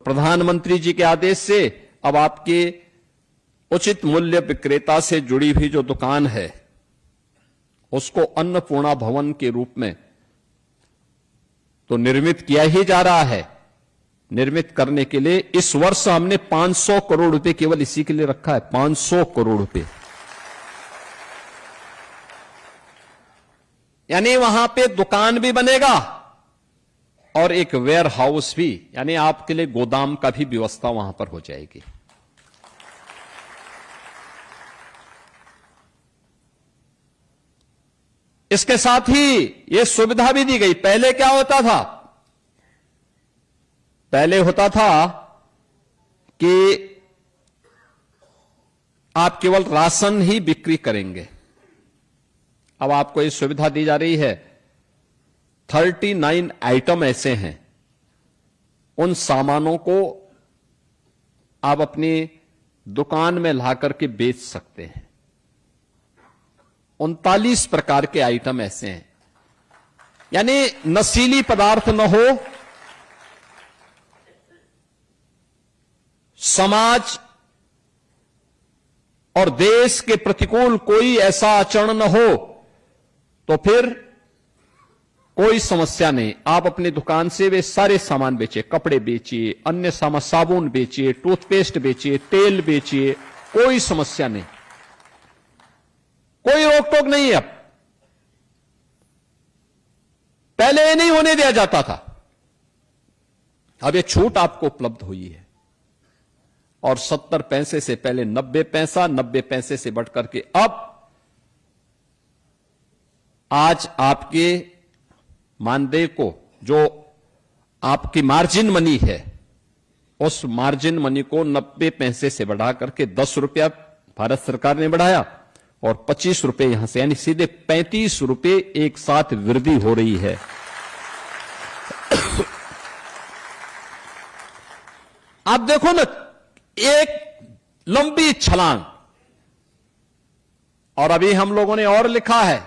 प्रधानमंत्री जी के आदेश से अब आपके उचित मूल्य विक्रेता से जुड़ी हुई जो दुकान है उसको अन्नपूर्णा भवन के रूप में तो निर्मित किया ही जा रहा है। निर्मित करने के लिए इस वर्ष हमने 500 करोड़ रुपए केवल इसी के लिए रखा है, 500 करोड़ रुपए। यानी वहां पे दुकान भी बनेगा और एक वेयर हाउस भी, यानी आपके लिए गोदाम का भी व्यवस्था वहां पर हो जाएगी। इसके साथ ही यह सुविधा भी दी गई। पहले क्या होता था? पहले होता था कि आप केवल राशन ही बिक्री करेंगे। अब आपको यह सुविधा दी जा रही है। 39 आइटम ऐसे हैं, उन सामानों को आप अपनी दुकान में ला करके बेच सकते हैं। 39 प्रकार के आइटम ऐसे हैं, यानी नशीली पदार्थ न हो, समाज और देश के प्रतिकूल कोई ऐसा आचरण न हो, तो फिर कोई समस्या नहीं। आप अपनी दुकान से वे सारे सामान बेचिए, कपड़े बेचिए, अन्य सामान, साबुन बेचिए, टूथपेस्ट बेचिए, तेल बेचिए, कोई समस्या नहीं, कोई रोक टोक नहीं है। अब पहले ये नहीं होने दिया जाता था, अब ये छूट आपको उपलब्ध हुई है। और 70 पैसे से पहले 90 पैसा, 90 पैसे से बढ़कर के अब आज आपके मानदेय को, जो आपकी मार्जिन मनी है, उस मार्जिन मनी को 90 पैसे से बढ़ा करके 10 रुपया भारत सरकार ने बढ़ाया और 25 रुपए यहां से, यानी सीधे 35 रुपए एक साथ वृद्धि हो रही है। आप देखो ना, एक लंबी छलांग। और अभी हम लोगों ने और लिखा है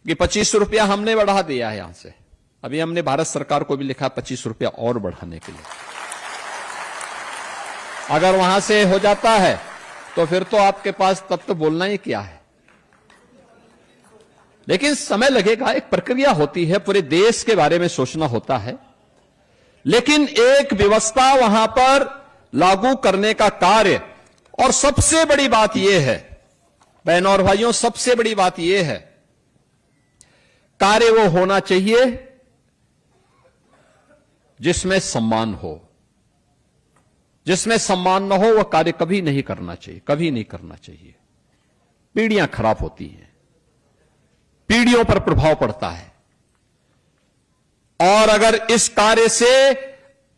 कि 25 रुपया हमने बढ़ा दिया है यहां से। अभी हमने भारत सरकार को भी लिखा 25 रुपया और बढ़ाने के लिए। अगर वहां से हो जाता है तो फिर तो आपके पास तब तो बोलना ही क्या है। लेकिन समय लगेगा, एक प्रक्रिया होती है, पूरे देश के बारे में सोचना होता है। लेकिन एक व्यवस्था वहां पर लागू करने का कार्य, और सबसे बड़ी बात यह है बहनों और भाइयों, सबसे बड़ी बात यह है, कार्य वो होना चाहिए जिसमें सम्मान हो। जिसमें सम्मान न हो वह कार्य कभी नहीं करना चाहिए, कभी नहीं करना चाहिए। पीढ़ियां खराब होती हैं, पीढ़ियों पर प्रभाव पड़ता है। और अगर इस कार्य से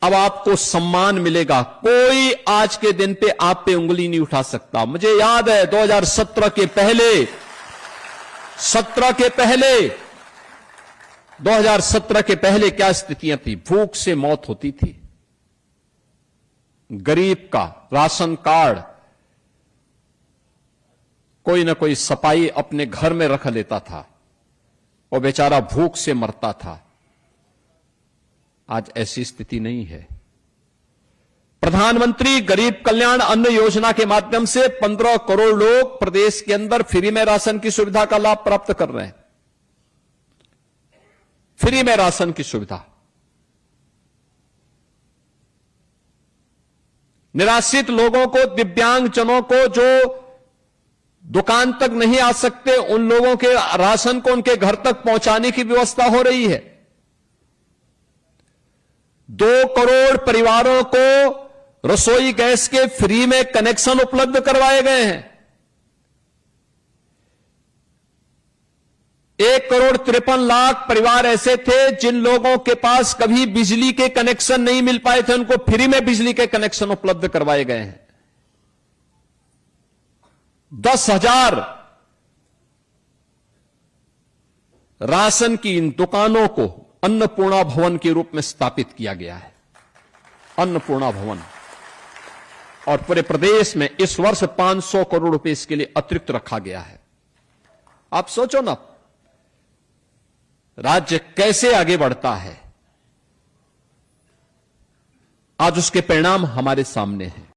अब आपको सम्मान मिलेगा, कोई आज के दिन पे आप पे उंगली नहीं उठा सकता। मुझे याद है 2017 के पहले 2017 के पहले क्या स्थितियां थी। भूख से मौत होती थी, गरीब का राशन कार्ड, कोई ना कोई सपाई अपने घर में रख लेता था, वो बेचारा भूख से मरता था। आज ऐसी स्थिति नहीं है। प्रधानमंत्री गरीब कल्याण अन्न योजना के माध्यम से 15 करोड़ लोग प्रदेश के अंदर फ्री में राशन की सुविधा का लाभ प्राप्त कर रहे हैं। फ्री में राशन की सुविधा। निराश्रित लोगों को, दिव्यांगजनों को जो दुकान तक नहीं आ सकते, उन लोगों के राशन को उनके घर तक पहुंचाने की व्यवस्था हो रही है। 2 करोड़ परिवारों को रसोई गैस के फ्री में कनेक्शन उपलब्ध करवाए गए हैं। 1,53,00,000 परिवार ऐसे थे जिन लोगों के पास कभी बिजली के कनेक्शन नहीं मिल पाए थे, उनको फ्री में बिजली के कनेक्शन उपलब्ध करवाए गए हैं। 10,000 राशन की इन दुकानों को अन्नपूर्णा भवन के रूप में स्थापित किया गया है। अन्नपूर्णा भवन। और पूरे प्रदेश में इस वर्ष 500 करोड़ रुपए इसके लिए अतिरिक्त रखा गया है। आप सोचो ना, राज्य कैसे आगे बढ़ता है। आज उसके परिणाम हमारे सामने हैं।